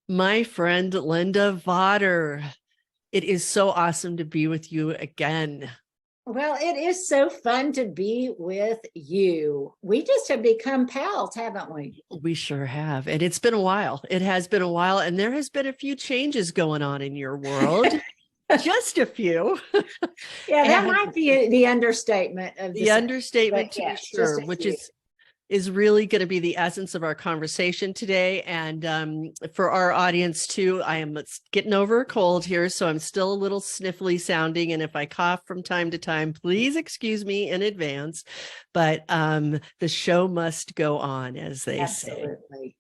My friend Linda Vater, it is so awesome to be with you again. Well, it is so fun to be with you. We just have become pals, haven't we? We sure have. And it's been a while. It has been a while. And there has been a few changes going on in your world, just a few. Yeah, that And might be the understatement of the the century, but understatement to be yes, just sure, a which few. is really going to be the essence of our conversation today. And for our audience too, I am getting over a cold here, so I'm still a little sniffly sounding. And if I cough from time to time, please excuse me in advance. But the show must go on, as they say. Absolutely.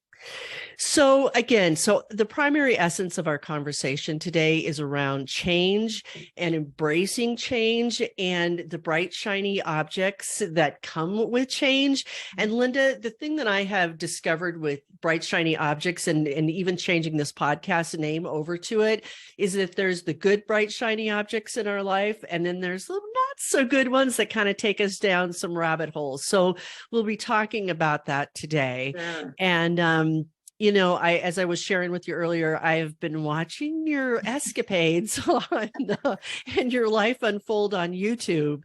So again, so the primary essence of our conversation today is around change and embracing change and the bright, shiny objects that come with change. And Linda, the thing that I have discovered with bright, shiny objects and even changing this podcast name over to it is that there's the good, bright, shiny objects in our life. And then there's the not so good ones that kind of take us down some rabbit holes. So we'll be talking about that today. Sure. And as I was sharing with you earlier, I have been watching your escapades and your life unfold on YouTube,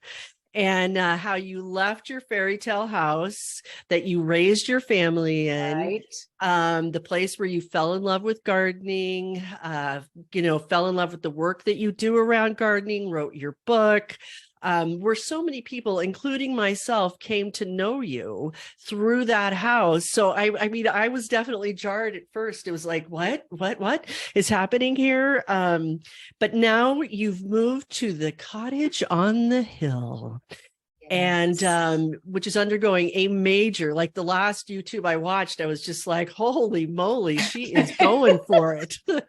and how you left your fairy tale house that you raised your family in, Right. the place where you fell in love with gardening, fell in love with the work that you do around gardening, wrote your book. Where so many people, including myself, came to know you through that house. So I mean, I was definitely jarred at first. It was like, what is happening here? But now you've moved to the cottage on the hill, and Yes. which is undergoing a major, like the last YouTube I watched, I was just like, holy moly, she is going for it. No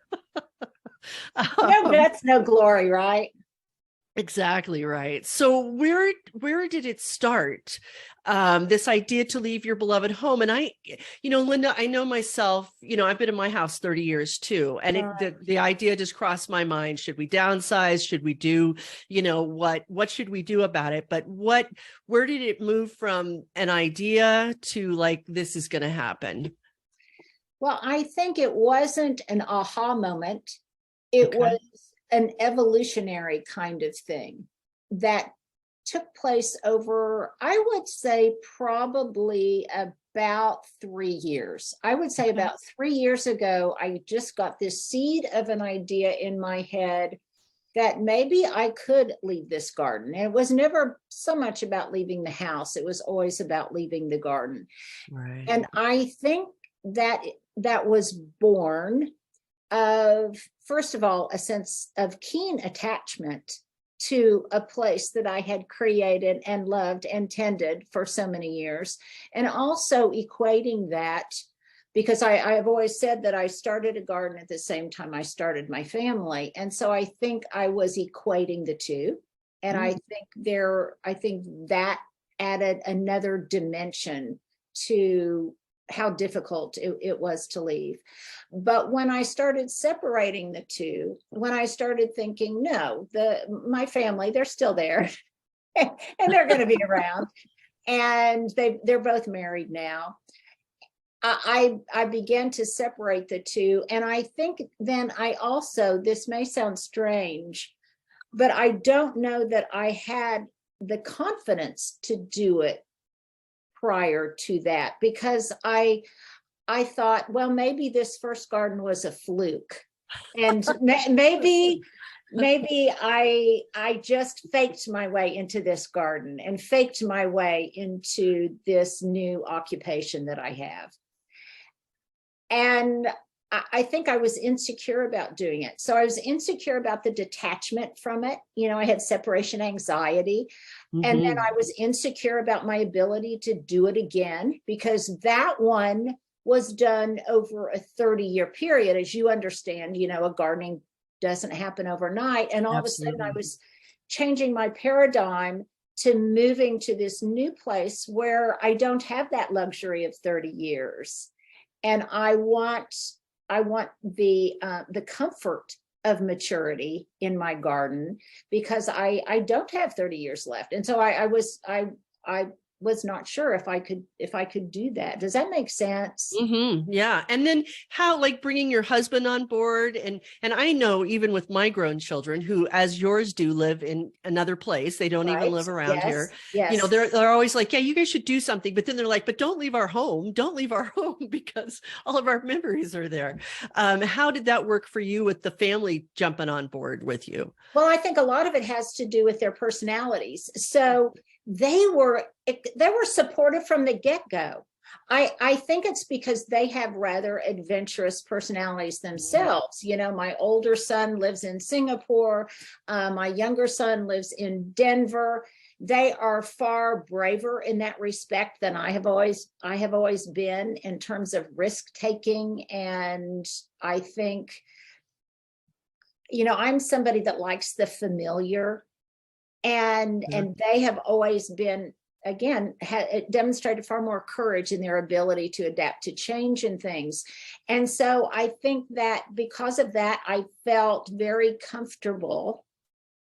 um, guts, no glory, right? Exactly right. So where did it start? This idea to leave your beloved home. And Linda, I know myself, I've been in my house 30 years too. And the idea just crossed my mind. Should we downsize? Should we do, what should we do about it? But where did it move from an idea to like, this is going to happen? Well, I think it wasn't an aha moment. It Okay. was an evolutionary kind of thing that took place over, I would say, probably about 3 years. I would say Okay. about 3 years ago, I just got this seed of an idea in my head that maybe I could leave this garden. And it was never so much about leaving the house, it was always about leaving the garden. Right. And I think that that was born of, first of all, a sense of keen attachment to a place that I had created and loved and tended for so many years. And also equating that, because I've always said that I started a garden at the same time I started my family. And so I think I was equating the two. And Mm. I think that added another dimension to how difficult it was to leave. But when I started separating the two, when I started thinking, no, my family, they're still there and they're going to be around, and they're both married now. I began to separate the two. And I think then I also, this may sound strange, but I don't know that I had the confidence to do it prior to that, because I thought, well, maybe this first garden was a fluke, and maybe I just faked my way into this garden and faked my way into this new occupation that I have. And I think I was insecure about doing it. So I was insecure about the detachment from it. I had separation anxiety. And then Mhm. I was insecure about my ability to do it again, because that one was done over a 30-year period. As you understand, a gardening doesn't happen overnight. And all of a sudden I Absolutely. was changing my paradigm to moving to this new place where I don't have that luxury of 30 years. And I want the comfort of maturity in my garden, because I don't have 30 years left. And so I was not sure if I could do that. Does that make sense? Yeah. And then how, like, bringing your husband on board, and I know even with my grown children who, as yours do, live in another place, they don't even Right. live around here. Yes. You know, they're always like, yeah, you guys should do something, but then they're like, but don't leave our home, because all of our memories are there. How did that work for you with the family jumping on board with you? Well, I think a lot of it has to do with their personalities. So they were supportive from the get-go. I think it's because they have rather adventurous personalities themselves. You know, my older son lives in Singapore. My younger son lives in Denver. They are far braver in that respect than I have always been in terms of risk taking. And I think, you know, I'm somebody that likes the familiar, and they have always been, again, demonstrated far more courage in their ability to adapt to change and things. And so I think that because of that, I felt very comfortable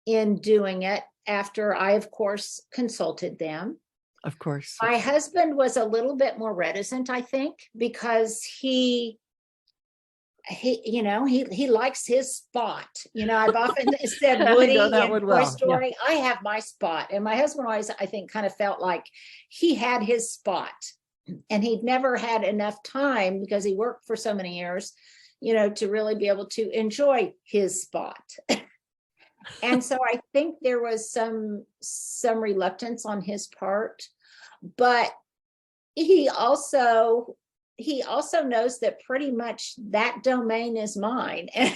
in doing it after I, of course, consulted them. Of course. My husband was a little bit more reticent, I think, because he you know, he likes his spot. You know, I've often said Woody in Toy Story, I have my spot. And my husband always, I think, kind of felt like he had his spot, and he'd never had enough time because he worked for so many years, you know, to really be able to enjoy his spot. And so I think there was some reluctance on his part, but he also knows that pretty much that domain is mine. And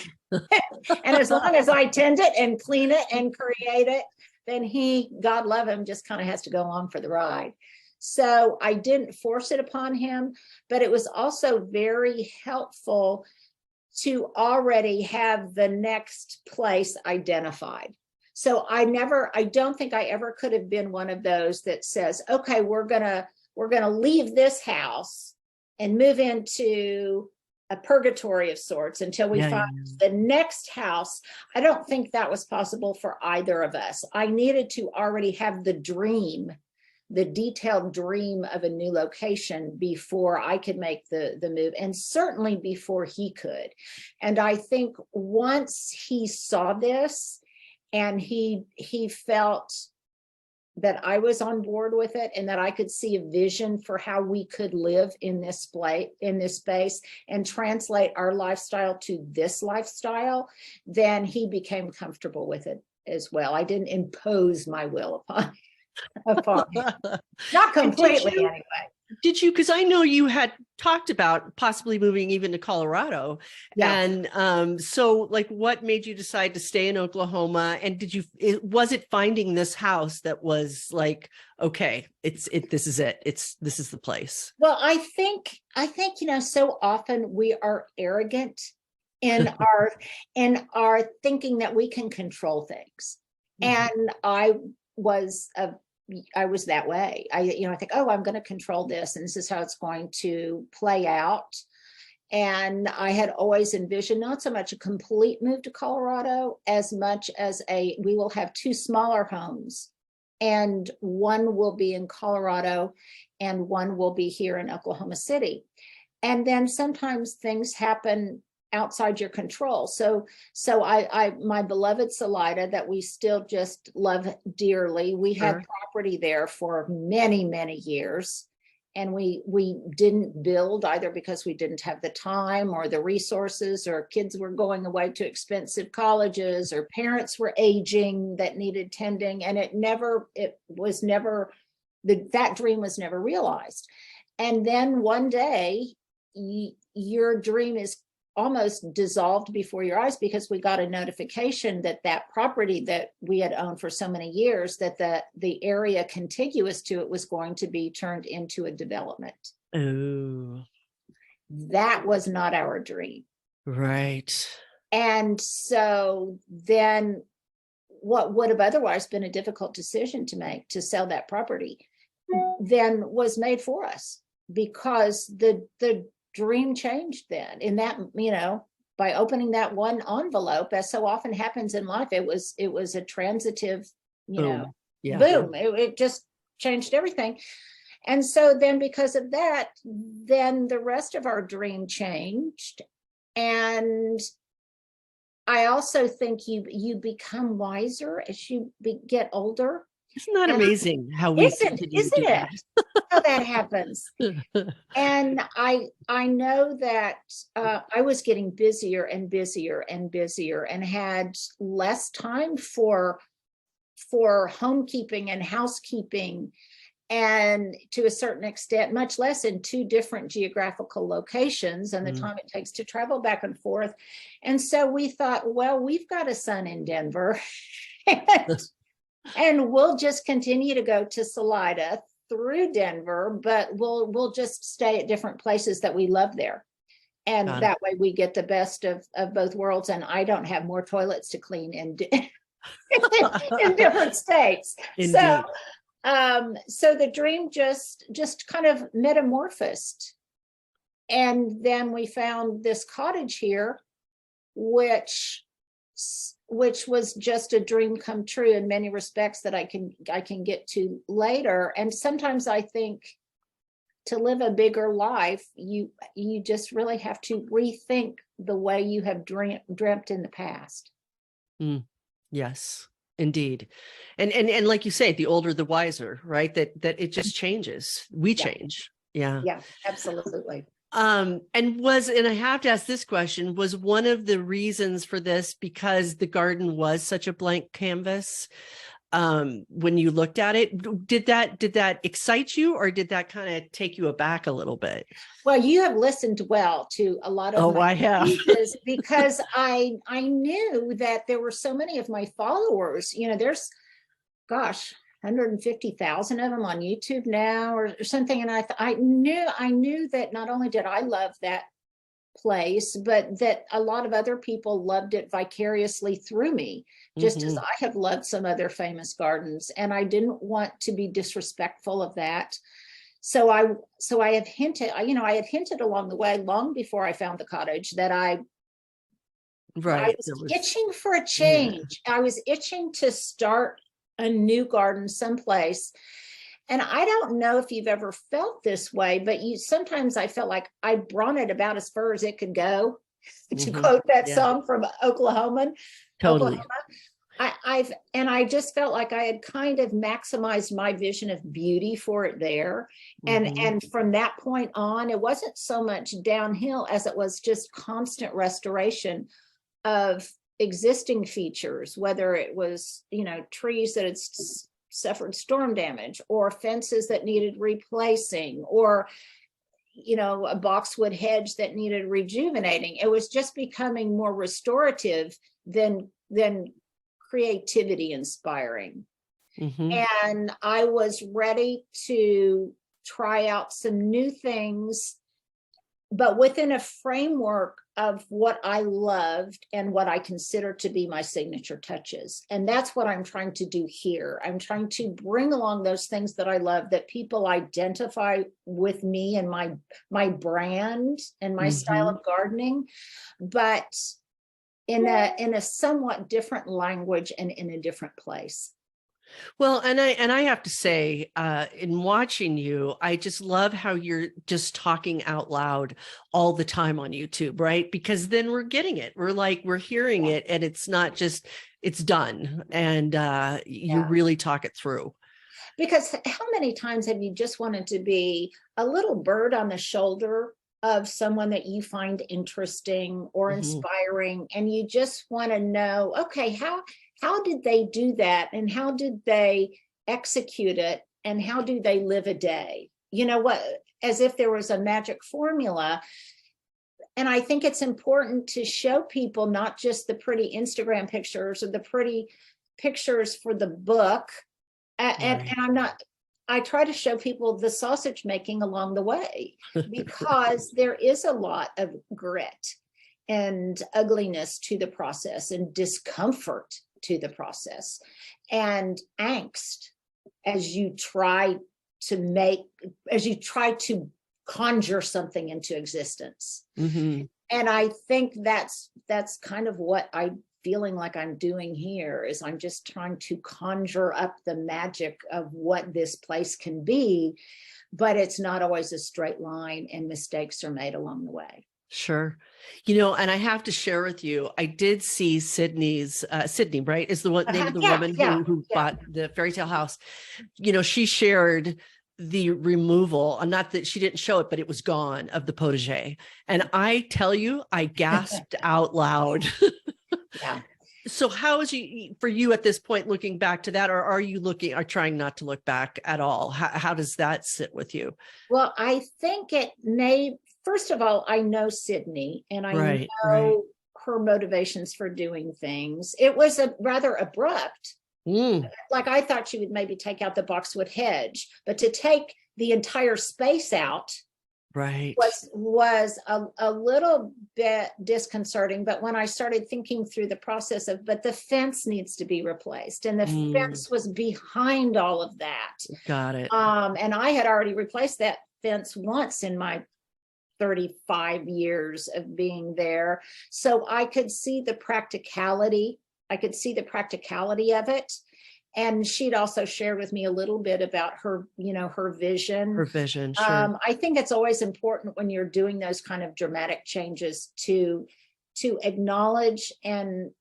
as long as I tend it and clean it and create it, then he, God love him, just kind of has to go along for the ride. So I didn't force it upon him, but it was also very helpful to already have the next place identified. So I don't think I ever could have been one of those that says, okay, we're gonna leave this house and move into a purgatory of sorts until we find the next house. I don't think that was possible for either of us. I needed to already have the dream, the detailed dream of a new location before I could make the move, and certainly before he could. And I think once he saw this and he felt that I was on board with it and that I could see a vision for how we could live in this space and translate our lifestyle to this lifestyle, then he became comfortable with it as well. I didn't impose my will upon him. Not completely anyway. Did you, because I know you had talked about possibly moving even to Colorado. And so like, what made you decide to stay in Oklahoma? And was it finding this house that was like, okay, this is it. This is the place? Well, I think, you know, so often we are arrogant in our thinking that we can control things. And I was that way. I think, oh, I'm going to control this, and this is how it's going to play out. And I had always envisioned not so much a complete move to Colorado as much as we will have two smaller homes, and one will be in Colorado and one will be here in Oklahoma City. And then sometimes things happen outside your control. So my beloved Salida, that we still just love dearly, we had property there for many, many years. And we didn't build either because we didn't have the time or the resources, or kids were going away to expensive colleges, or parents were aging that needed tending. And that dream was never realized. And then one day your dream is almost dissolved before your eyes, because we got a notification that property that we had owned for so many years, that the area contiguous to it was going to be turned into a development. Oh, that was not our dream. Right. And so then what would have otherwise been a difficult decision to make, to sell that property, then was made for us, because the dream changed then. In that, you know, by opening that one envelope, as so often happens in life, it was a transitive, you know, boom. It just changed everything. And so then because of that, then the rest of our dream changed. And I also think you become wiser as you get older. Isn't that And amazing how we isn't continue to do it how that happens? that? And I know that I was getting busier and busier and busier and had less time for homekeeping and housekeeping, and to a certain extent, much less in two different geographical locations and the time it takes to travel back and forth. And so we thought, well, we've got a son in Denver, and we'll just continue to go to Salida through Denver, but we'll just stay at different places that we love there. And that way we get the best of both worlds. And I don't have more toilets to clean in different states. Indeed. So the dream just kind of metamorphosed. And then we found this cottage here, which was just a dream come true in many respects that I can get to later. And sometimes I think to live a bigger life, you just really have to rethink the way you have dreamt in the past. Yes, indeed. And like you say, the older, the wiser, right? That it just changes. We change. Yeah. Yeah, absolutely. And I have to ask this question, was one of the reasons for this because the garden was such a blank canvas? When you looked at it, did that excite you, or did that kind of take you aback a little bit? Well, you have listened well to a lot of I have. because I knew that there were so many of my followers. There's 150,000 of them on YouTube now or something. And I knew that not only did I love that place, but that a lot of other people loved it vicariously through me, just as I have loved some other famous gardens. And I didn't want to be disrespectful of that. So I have hinted, I had hinted along the way, long before I found the cottage, that I was itching for a change. Yeah. I was itching to start a new garden someplace. And I don't know if you've ever felt this way, but sometimes I felt like I brought it about as far as it could go, to quote that song from Oklahoma. Totally. I just felt like I had kind of maximized my vision of beauty for it there. And from that point on, it wasn't so much downhill as it was just constant restoration of existing features, whether it was, trees that had suffered storm damage, or fences that needed replacing, or a boxwood hedge that needed rejuvenating. It was just becoming more restorative than creativity inspiring. And I was ready to try out some new things, but within a framework of what I loved and what I consider to be my signature touches. And that's what I'm trying to do here. I'm trying to bring along those things that I love, that people identify with me and my brand and my style of gardening, but in a somewhat different language and in a different place. Well, and I have to say, in watching you, I just love how you're just talking out loud all the time on YouTube, right? Because then we're getting it. We're hearing it, and it's not just, it's done. And you really talk it through. Because how many times have you just wanted to be a little bird on the shoulder of someone that you find interesting or inspiring, and you just want to know, okay, how did they do that, and how did they execute it, and how do they live a day? As if there was a magic formula. And I think it's important to show people not just the pretty Instagram pictures or the pretty pictures for the book. And I try to show people the sausage making along the way, because there is a lot of grit and ugliness to the process, and discomfort to the process, and angst as you try to conjure something into existence. And I think that's kind of what I feeling like I'm doing here is I'm just trying to conjure up the magic of what this place can be, but it's not always a straight line, and mistakes are made along the way. Sure. And I have to share with you, I did see Sydney, right? Is the name of the woman who bought the fairy tale house. She shared the removal, not that she didn't show it, but it was gone, of the potager. And I tell you, I gasped out loud. Yeah. So how is for you at this point, looking back to that, or are you trying not to look back at all? How does that sit with you? Well, I think it may, first of all, I know Sydney, and I know her motivations for doing things. It was a rather abrupt. Like, I thought she would maybe take out the boxwood hedge, but to take the entire space out was a little bit disconcerting. But when I started thinking through the process but the fence needs to be replaced, and the fence was behind all of that. Got it. And I had already replaced that fence once in my 35 years of being there. So I could see the practicality. I could see the practicality of it. And she'd also shared with me a little bit about her, her vision. Her vision, sure. I think it's always important when you're doing those kind of dramatic changes to acknowledge and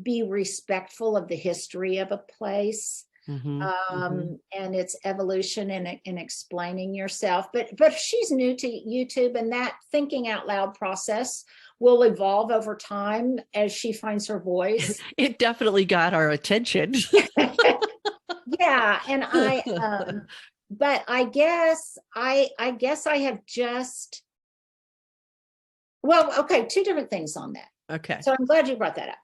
be respectful of the history of a place. And its evolution in explaining yourself. But she's new to YouTube, and that thinking out loud process will evolve over time as she finds her voice. It definitely got our attention. Yeah. And but I guess I have just, well, okay, two different things on that. Okay. So I'm glad you brought that up.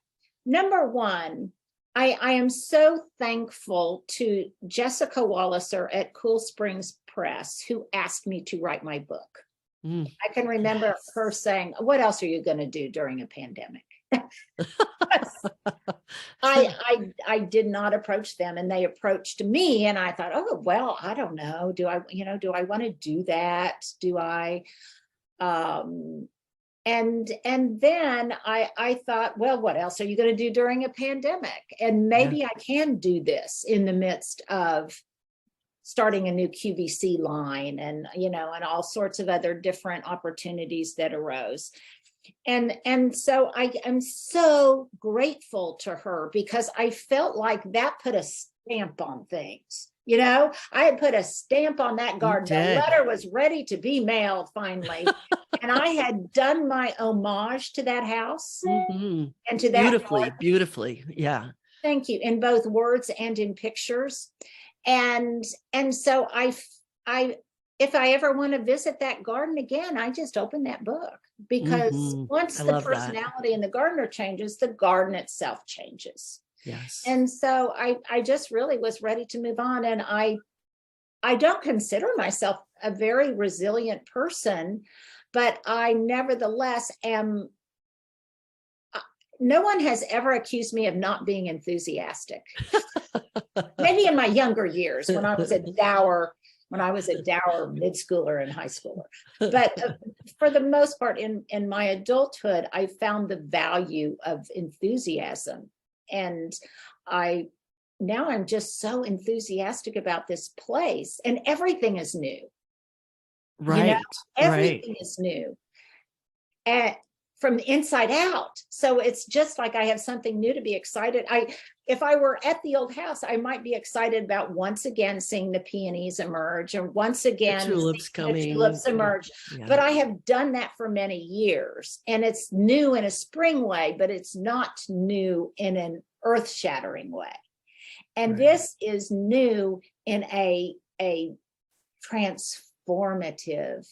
Number one, I am so thankful to Jessica Walliser at Cool Springs Press, who asked me to write my book. I can remember her saying, "What else are you going to do during a pandemic?" I did not approach them, and they approached me, and I thought, oh, well, I don't know. Do I want to do that? Do I? And then I thought, well, what else are you going to do during a pandemic? And maybe I can do this in the midst of starting a new QVC line, and and all sorts of other different opportunities that arose. And so I am so grateful to her, because I felt like that put a stamp on things. I had put a stamp on that garden. The letter was ready to be mailed finally. And I had done my homage to that house and to that beautifully. Yeah. Thank you. In both words and in pictures. And so if I ever want to visit that garden again, I just open that book, because once the personality in the gardener changes, the garden itself changes. Yes. And so I just really was ready to move on. And I don't consider myself a very resilient person, but I nevertheless am. No one has ever accused me of not being enthusiastic. Maybe in my younger years, when I was a dour mid-schooler and high schooler. But for the most part, in my adulthood, I found the value of enthusiasm. And now I'm just so enthusiastic about this place, and everything is new. Right. Everything is new. And from the inside out. So it's just like I have something new to be excited. If I were at the old house, I might be excited about once again seeing the peonies emerge, and once again the tulips coming. The tulips emerge. Yeah. But I have done that for many years, and it's new in a spring way, but it's not new in an earth-shattering way. And this is new in a transformative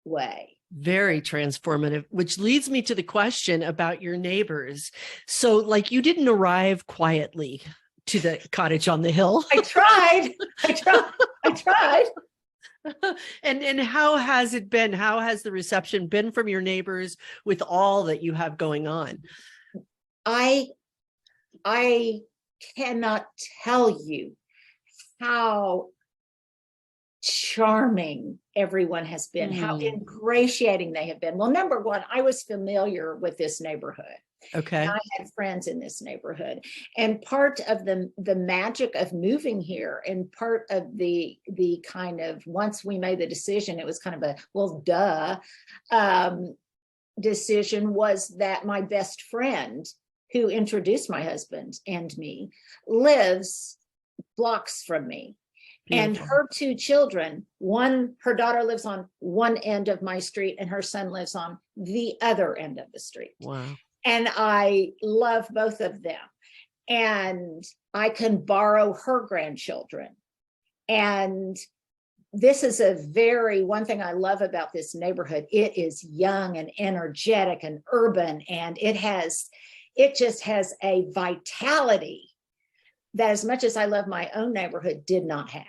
way. Very transformative, which leads me to the question about your neighbors. So, like, you didn't arrive quietly to the cottage on the hill. I tried. And how has it been? How has the reception been from your neighbors with all that you have going on? I cannot tell you how charming everyone has been, how ingratiating they have been. Well, number one, I was familiar with this neighborhood. Okay. And I had friends in this neighborhood. And part of the magic of moving here, and part of the kind of, once we made the decision, it was kind of a, well, duh, decision, was that my best friend, who introduced my husband and me, lives blocks from me. Beautiful. And her two children, her daughter lives on one end of my street and her son lives on the other end of the street. Wow. And I love both of them. And I can borrow her grandchildren. And this is one thing I love about this neighborhood. It is young and energetic and urban, and it just has a vitality that, as much as I love my own neighborhood, did not have.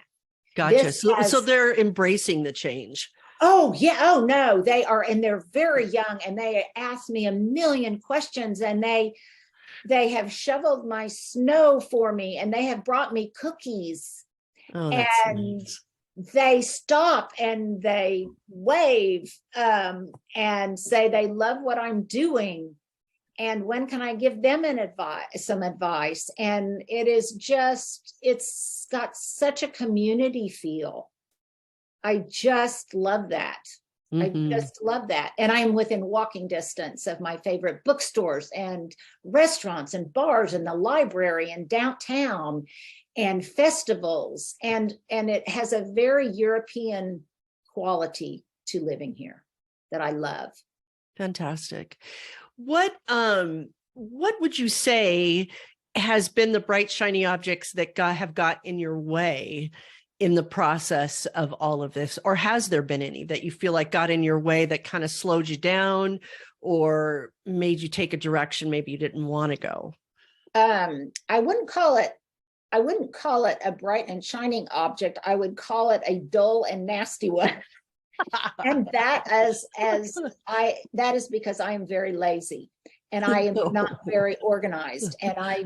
Gotcha. So they're embracing the change. Oh, yeah. Oh, no, they are. And they're very young, and they ask me a million questions, and they have shoveled my snow for me, and they have brought me cookies. Oh, that's and nice. They stop and they wave and say they love what I'm doing. And when can I give them some advice? And it's got such a community feel. I just love that. I just love that. And I'm within walking distance of my favorite bookstores and restaurants and bars and the library and downtown and festivals. And it has a very European quality to living here that I love. Fantastic. What would you say has been the bright, shiny objects that have got in your way in the process of all of this? Or has there been any that you feel like got in your way that kind of slowed you down or made you take a direction maybe you didn't want to go? I wouldn't call it a bright and shining object. I would call it a dull and nasty one. And that is because I am very lazy, and I am not very organized, and I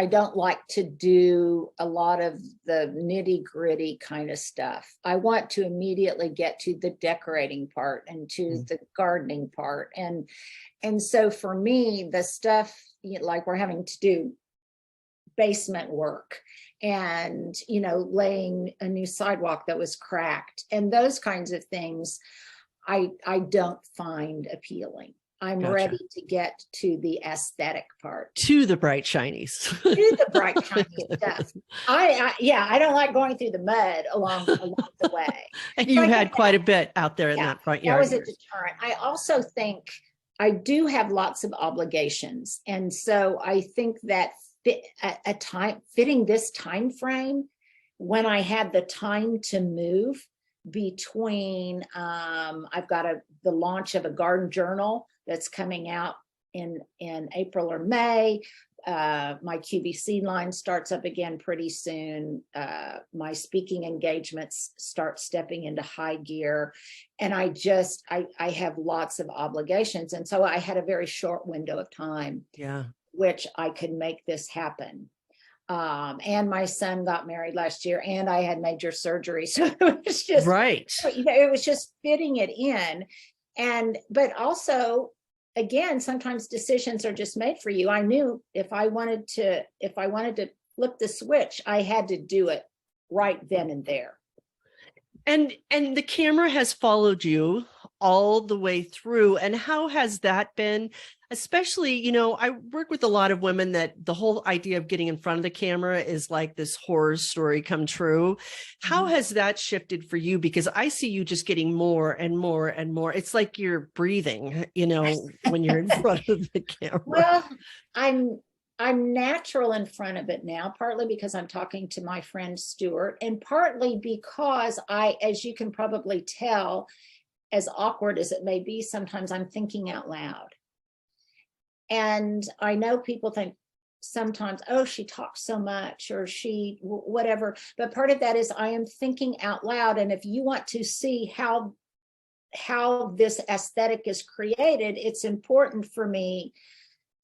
don't like to do a lot of the nitty gritty kind of stuff. I want to immediately get to the decorating part and to the gardening part. And so for me, the stuff, like we're having to do basement work and, laying a new sidewalk that was cracked and those kinds of things, I don't find appealing. I'm ready to get to the aesthetic part. To the bright shinies. To the bright shiny stuff. I don't like going through the mud along the way. And you had quite a bit out there in that front yard. That was a deterrent. I also think I do have lots of obligations. And so I think that fitting this time frame, when I had the time to move between, I've got the launch of a garden journal that's coming out in April or May. My QVC line starts up again pretty soon. My speaking engagements start stepping into high gear. And I have lots of obligations. And so I had a very short window of time, which I could make this happen. And my son got married last year, and I had major surgery. So it was just, it was just fitting it in. But also, again, sometimes decisions are just made for you. I knew if I wanted to flip the switch, I had to do it right then and there. And the camera has followed you all the way through. And how has that been? Especially, I work with a lot of women that the whole idea of getting in front of the camera is like this horror story come true. How has that shifted for you? Because I see you just getting more and more and more. It's like you're breathing, when you're in front of the camera. Well, I'm natural in front of it now, partly because I'm talking to my friend Stuart, and partly because as you can probably tell, as awkward as it may be, sometimes I'm thinking out loud. And I know people think sometimes, oh, she talks so much, or she whatever. But part of that is I am thinking out loud. And if you want to see how this aesthetic is created, it's important for me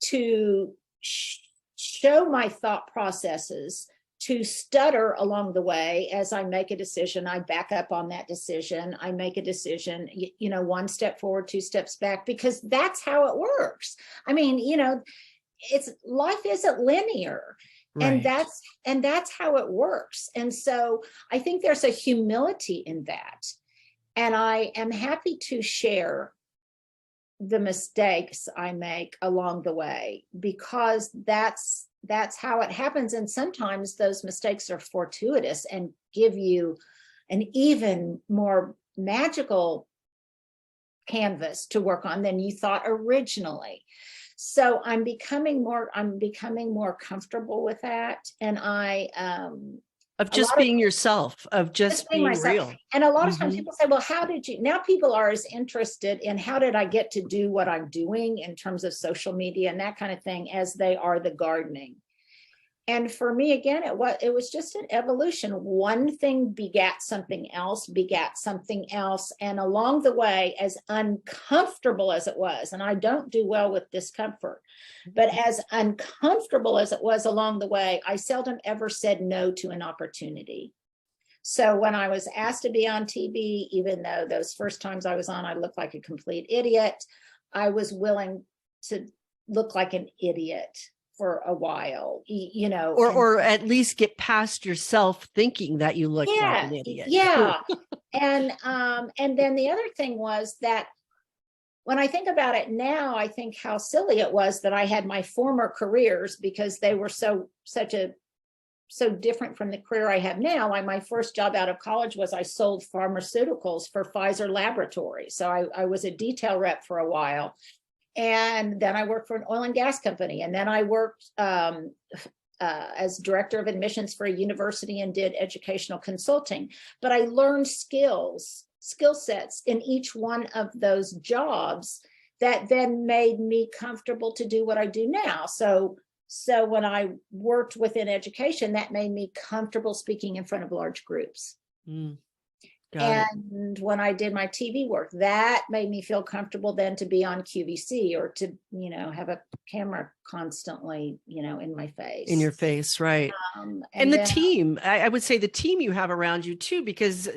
to show my thought processes to stutter along the way. As I make a decision, I back up on that decision. I make a decision, one step forward, two steps back, because that's how it works. I mean, life isn't linear. Right. And that's how it works. And so I think there's a humility in that. And I am happy to share the mistakes I make along the way, because that's how it happens. And sometimes those mistakes are fortuitous and give you an even more magical canvas to work on than you thought originally. So I'm becoming more comfortable with that. And Of just being yourself, of just being myself. real. And a lot of times people say, well, how did you, now people are as interested in how did I get to do what I'm doing in terms of social media and that kind of thing as they are the gardening. And for me, again, it was just an evolution. One thing begat something else. And along the way, as uncomfortable as it was, and I don't do well with discomfort, but as uncomfortable as it was along the way, I seldom ever said no to an opportunity. So when I was asked to be on TV, even though those first times I was on, I looked like a complete idiot, I was willing to look like an idiot for a while, or at least get past yourself thinking that you look like an idiot. Yeah. And then the other thing was that when I think about it now, I think how silly it was that I had my former careers, because they were so different from the career I have now. My first job out of college was I sold pharmaceuticals for Pfizer Laboratories. So I was a detail rep for a while. And then I worked for an oil and gas company. And then I worked as director of admissions for a university and did educational consulting. But I learned skill sets in each one of those jobs that then made me comfortable to do what I do now. So when I worked within education, that made me comfortable speaking in front of large groups. And when I did my TV work, that made me feel comfortable then to be on QVC or to, have a camera constantly, in my face. In your face, right. And the team, I would say the team you have around you too, because,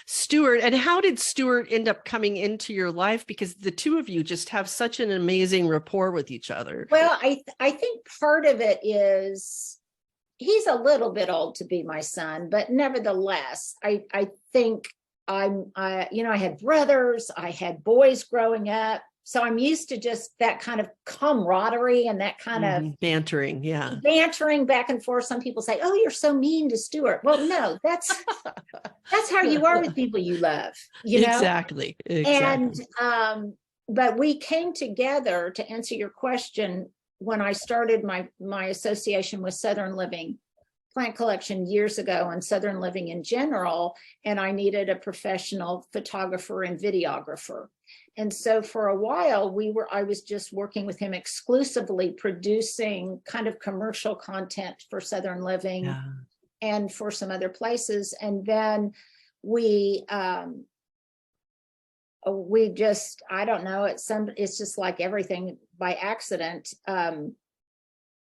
Stuart, and how did Stuart end up coming into your life? Because the two of you just have such an amazing rapport with each other. Well, I think part of it is, he's a little bit old to be my son, but nevertheless, I think I had brothers, I had boys growing up. So I'm used to just that kind of camaraderie and that kind of bantering back and forth. Some people say, oh, you're so mean to Stuart. Well, no, that's how you are with people you love, Exactly. And, but we came together, to answer your question, when I started my association with Southern Living Plant Collection years ago, and Southern Living in general, and I needed a professional photographer and videographer. And so for a while I was just working with him exclusively, producing kind of commercial content for Southern Living and for some other places. And then we just, I don't know, it's just like everything by accident.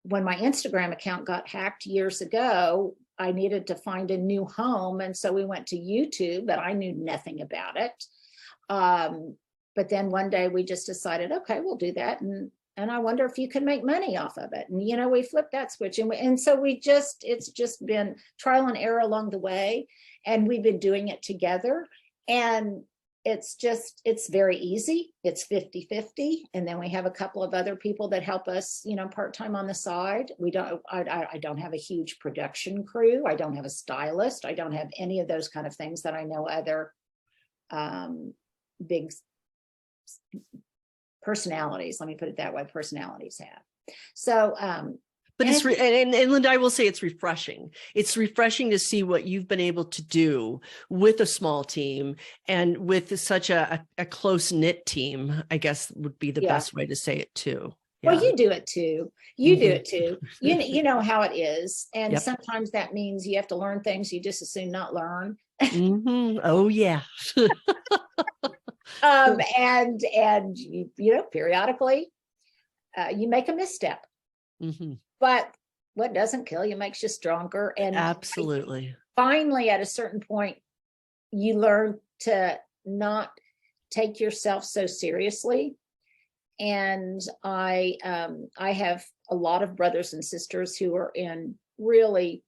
When my Instagram account got hacked years ago, I needed to find a new home. And so we went to YouTube, but I knew nothing about it. But then one day we just decided, okay, we'll do that. And I wonder if you can make money off of it. And, we flipped that switch. And so it's just been trial and error along the way. And we've been doing it together. And it's very easy. It's 50-50. And then we have a couple of other people that help us, part-time on the side. I don't have a huge production crew. I don't have a stylist. I don't have any of those kind of things that I know other big personalities, let me put it that way, personalities have. So, but and Linda, I will say it's refreshing. It's refreshing to see what you've been able to do with a small team and with such a close knit team, I guess would be the best way to say it too. Yeah. Well, you do it too. You do it too. You know how it is. And sometimes that means you have to learn things you just as soon not learn. Oh, yeah. And periodically you make a misstep. But what doesn't kill you makes you stronger. And Absolutely. Finally, at a certain point, you learn to not take yourself so seriously. And I have a lot of brothers and sisters who are in really,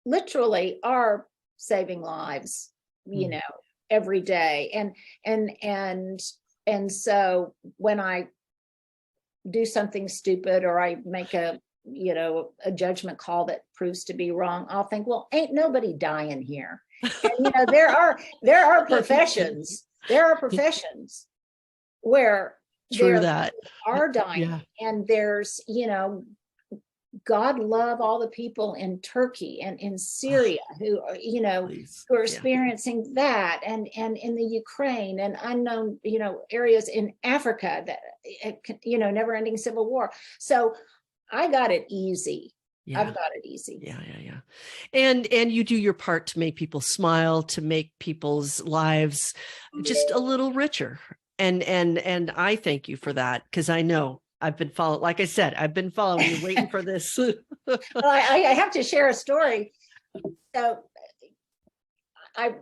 literally are saving lives, you know, every day. And so when I do something stupid, or I make a judgment call that proves to be wrong, I'll think, well, ain't nobody dying here. And there are professions where True there that. are dying. Yeah. And there's, God love all the people in Turkey and in Syria who are, Please. who are experiencing that, and in the Ukraine and unknown, areas in Africa that, never ending civil war. So I got it easy. Yeah. I've got it easy. Yeah. And you do your part to make people smile, to make people's lives just a little richer. And I thank you for that, because I know I've been following, like I said, I've been following you, waiting for this. Well, I have to share a story. So I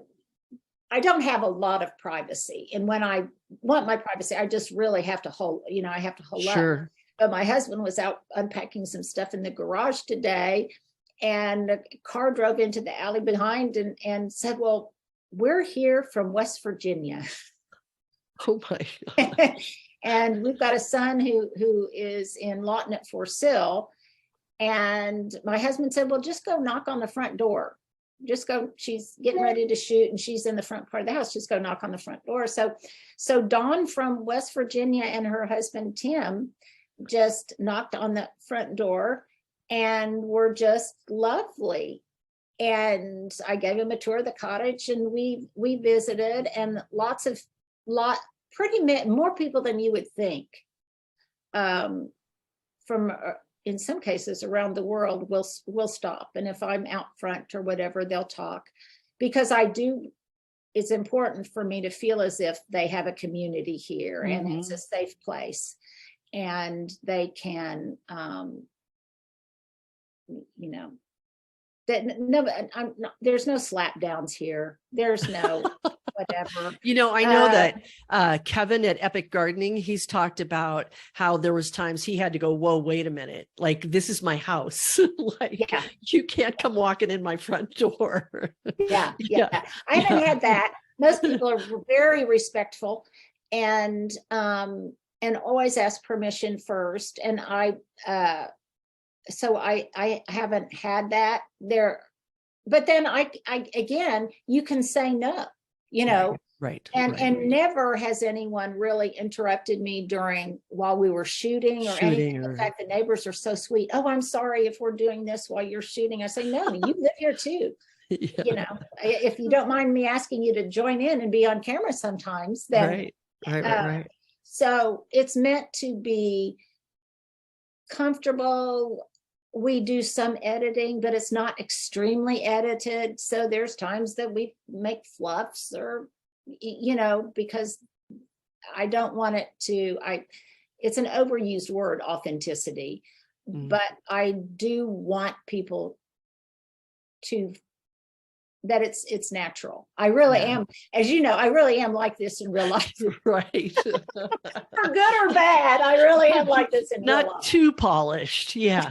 don't have a lot of privacy. And when I want my privacy, I just really have to hold, I have to hold Sure. up. But my husband was out unpacking some stuff in the garage today, and a car drove into the alley behind and said, well, we're here from West Virginia. Oh my God. And we've got a son who is in Lawton at Fort Sill. And my husband said, well, just go knock on the front door. Just go, she's getting ready to shoot and she's in the front part of the house. Just go knock on the front door. So Dawn from West Virginia and her husband, Tim, just knocked on the front door and were just lovely. And I gave him a tour of the cottage, and we visited, and more people than you would think, from in some cases around the world will stop. And if I'm out front or whatever, they'll talk, because it's important for me to feel as if they have a community here, and it's a safe place, and they can, there's no slap downs here. There's no whatever. I know that Kevin at Epic Gardening, he's talked about how there was times he had to go, whoa, wait a minute. Like, this is my house. You can't come walking in my front door. Yeah. I haven't had that. Most people are very respectful and always ask permission first. And so I haven't had that there, but then I again, you can say no, Right. And never has anyone really interrupted me while we were shooting or anything. In fact, the neighbors are so sweet. Oh, I'm sorry if we're doing this while you're shooting. I say, no, you live here too. Yeah. If you don't mind me asking you to join in and be on camera sometimes, then right. So it's meant to be comfortable. We do some editing, but it's not extremely edited. So there's times that we make fluffs, or, because I don't want it's an overused word, authenticity, but I do want people that it's natural. I really am, as you know, I really am like this in real life. Right. For good or bad, I really am like this in real life. Not too polished. Yeah.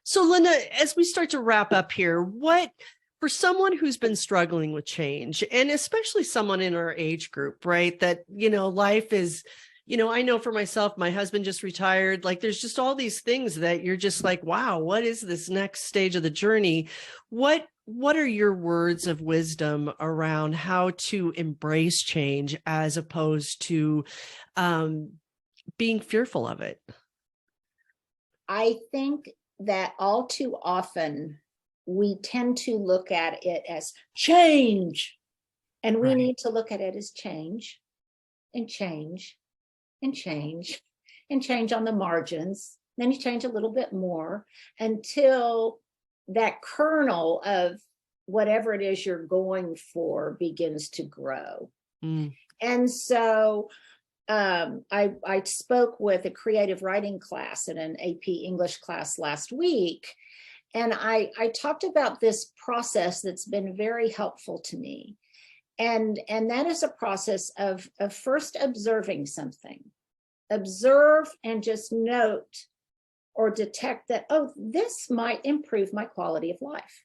So Linda, as we start to wrap up here, for someone who's been struggling with change, and especially someone in our age group, right, that, life is, I know for myself, my husband just retired. Like, there's just all these things that you're just like, wow, what is this next stage of the journey? What are your words of wisdom around how to embrace change as opposed to being fearful of it? I think that all too often we tend to look at it as change, and we need to look at it as change and change and change and change on the margins. Then you change a little bit more until that kernel of whatever it is you're going for begins to grow. And so I spoke with a creative writing class in an AP English class last week, and I talked about this process that's been very helpful to me. And that is a process of first observing something. Observe and just note or detect that, oh, this might improve my quality of life.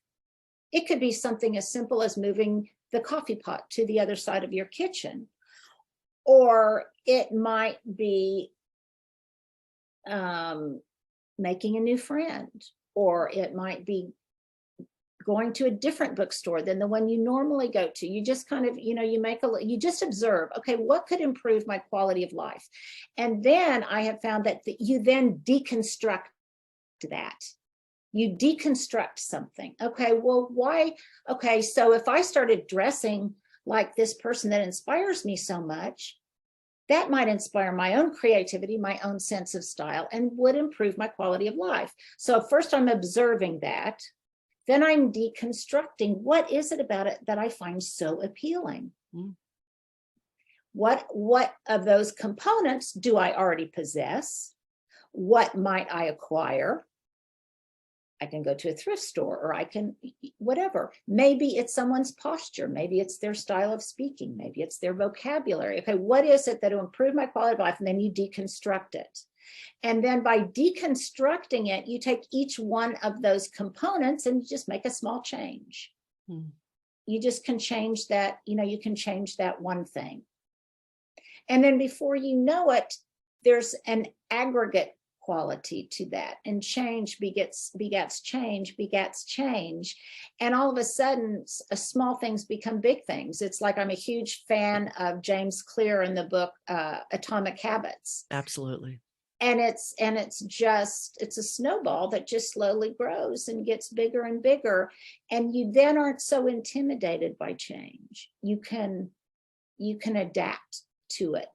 It could be something as simple as moving the coffee pot to the other side of your kitchen. Or it might be making a new friend, or it might be going to a different bookstore than the one you normally go to. You just kind of, you just observe, okay, what could improve my quality of life? And then I have found that you then deconstruct that. You deconstruct something. Okay, well, why? Okay, so if I started dressing like this person that inspires me so much, that might inspire my own creativity, my own sense of style, and would improve my quality of life. So first I'm observing that. Then I'm deconstructing, what is it about it that I find so appealing? Mm. What of those components do I already possess? What might I acquire? I can go to a thrift store, or I can, whatever. Maybe it's someone's posture. Maybe it's their style of speaking. Maybe it's their vocabulary. Okay, what is it that will improve my quality of life? And then you deconstruct it. And then by deconstructing it, you take each one of those components and you just make a small change. Hmm. You just can change that, you can change that one thing. And then before you know it, there's an aggregate quality to that, and change begets change begets change, and all of a sudden small things become big things. It's like, I'm a huge fan of James Clear in the book Atomic Habits. Absolutely. And it's a snowball that just slowly grows and gets bigger and bigger, and you then aren't so intimidated by change. You can adapt to it,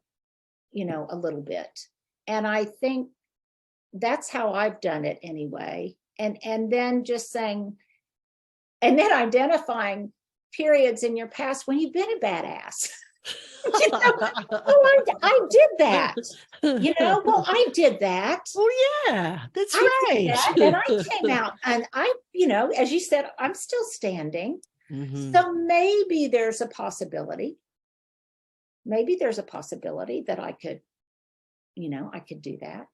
a little bit. And I think that's how I've done it anyway. And then just saying, and then identifying periods in your past when you've been a badass. I did that. Well, I did that. Oh yeah, that's right. That, and I came out, and I, as you said, I'm still standing. Mm-hmm. So maybe there's a possibility. Maybe there's a possibility that I could do that.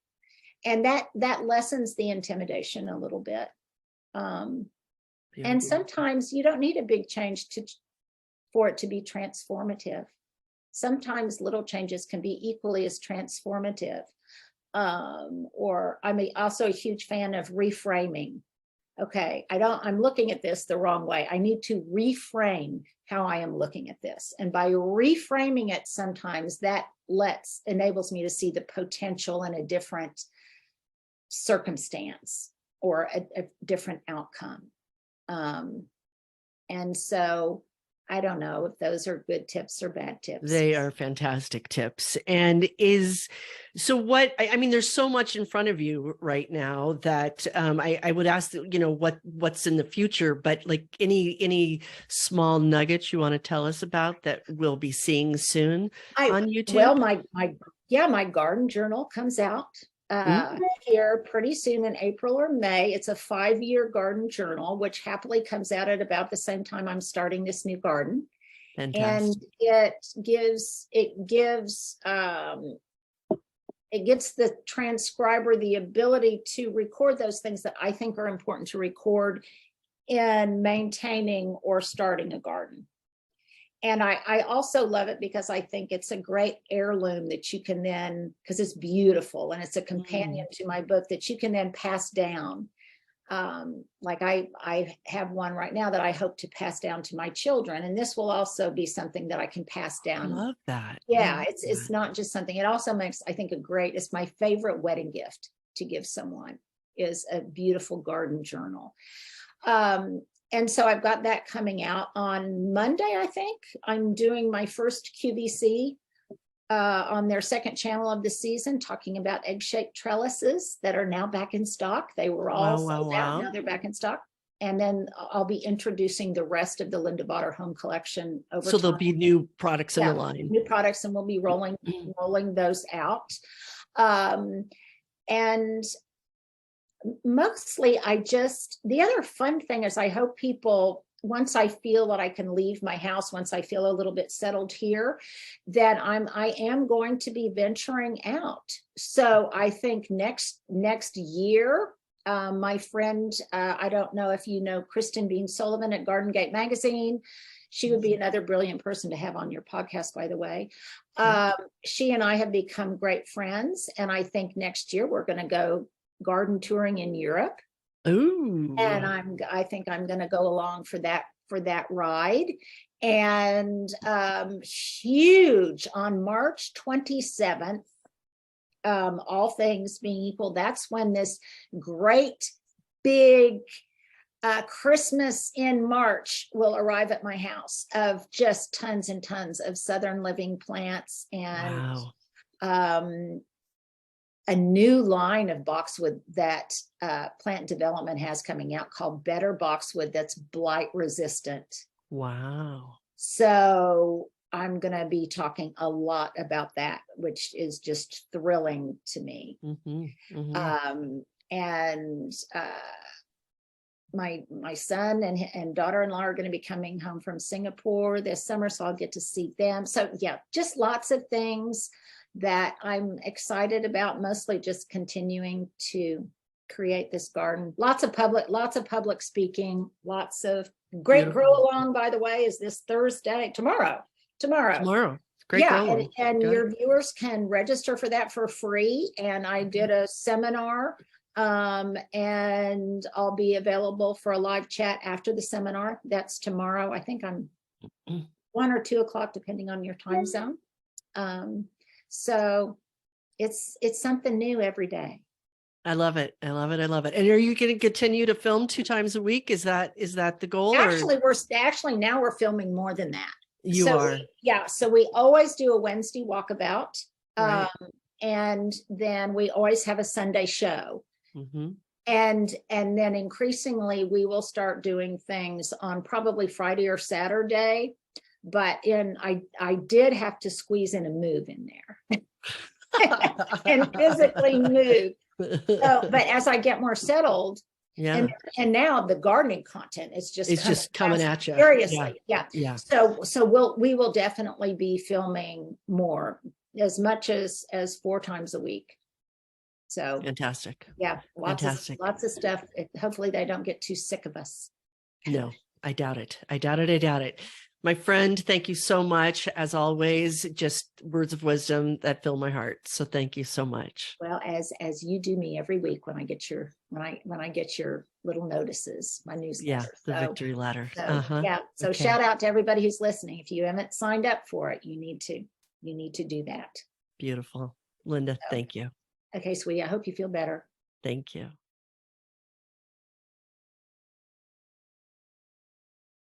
And that lessens the intimidation a little bit. And sometimes you don't need a big change for it to be transformative. Sometimes little changes can be equally as transformative. Or I'm also a huge fan of reframing. Okay, I'm looking at this the wrong way. I need to reframe how I am looking at this. And by reframing it, sometimes that enables me to see the potential in a different circumstance or a different outcome. And so I don't know if those are good tips or bad tips. They are fantastic tips. And there's so much in front of you right now that I would ask, what's in the future, but like any small nuggets you want to tell us about that we'll be seeing soon on YouTube? Well, my garden journal comes out here pretty soon in April or May. It's a 5-year garden journal, which happily comes out at about the same time I'm starting this new garden. Fantastic. And it gives the transcriber the ability to record those things that I think are important to record in maintaining or starting a garden. And I also love it because I think it's a great heirloom that you can then, because it's beautiful and it's a companion to my book that you can then pass down. Like I have one right now that I hope to pass down to my children. And this will also be something that I can pass down. I love that. Yeah, it's not just something. It also makes, I think, it's my favorite wedding gift to give someone is a beautiful garden journal. And so I've got that coming out on Monday, I think. I'm doing my first QVC on their second channel of the season, talking about egg-shaped trellises that are now back in stock. They were all sold out. Now they're back in stock. and then I'll be introducing the rest of the Linda Vater home collection over So time. there'll be new products in the line. New products, and we'll be rolling those out. And mostly the other fun thing is I hope people, once I feel that I can leave my house, once I feel a little bit settled here, that I am going to be venturing out. So I think next year, my friend, I don't know if you know Kristen Bean Sullivan at Garden Gate Magazine. She would be another brilliant person to have on your podcast, by the way. She and I have become great friends. And I think next year we're going to go garden touring in Europe. Ooh. And I think I'm going to go along for that ride. And huge on March 27th, all things being equal, that's when this great big Christmas in March will arrive at my house of just tons and tons of Southern living plants, and a new line of boxwood that plant development has coming out called Better Boxwood that's blight resistant. Wow. So I'm going to be talking a lot about that, which is just thrilling to me. And my son and daughter-in-law are going to be coming home from Singapore this summer, so I'll get to see them. So yeah, just lots of things that I'm excited about, mostly just continuing to create this garden. Lots of public speaking, lots of great grow along, by the way, is this Thursday, tomorrow. Great. Yeah, and your viewers can register for that for free. And I did a seminar, and I'll be available for a live chat after the seminar. That's tomorrow. I think I'm 1 or 2 o'clock, depending on your time zone. So it's something new every day. I love it. And are you going to continue to film 2 times a week? Is that the goal? Actually now we're filming more than that. You are. So we always do a Wednesday walkabout. Right. And then we always have a Sunday show. And then increasingly we will start doing things on probably Friday or Saturday. But I did have to squeeze in a move in there and physically move. So, but as I get more settled, and now the gardening content is just coming at you. Seriously. Yeah. So we will definitely be filming more, as much as 4 times a week. So fantastic. Yeah. Lots of stuff. Hopefully they don't get too sick of us. No, I doubt it. My friend, thank you so much. As always, just words of wisdom that fill my heart. So thank you so much. Well, as you do me every week when I get your little notices, my newsletter. The victory ladder. Yeah. So shout out to everybody who's listening. If you haven't signed up for it, you need to do that. Beautiful. Linda, thank you. Okay, sweetie. I hope you feel better. Thank you.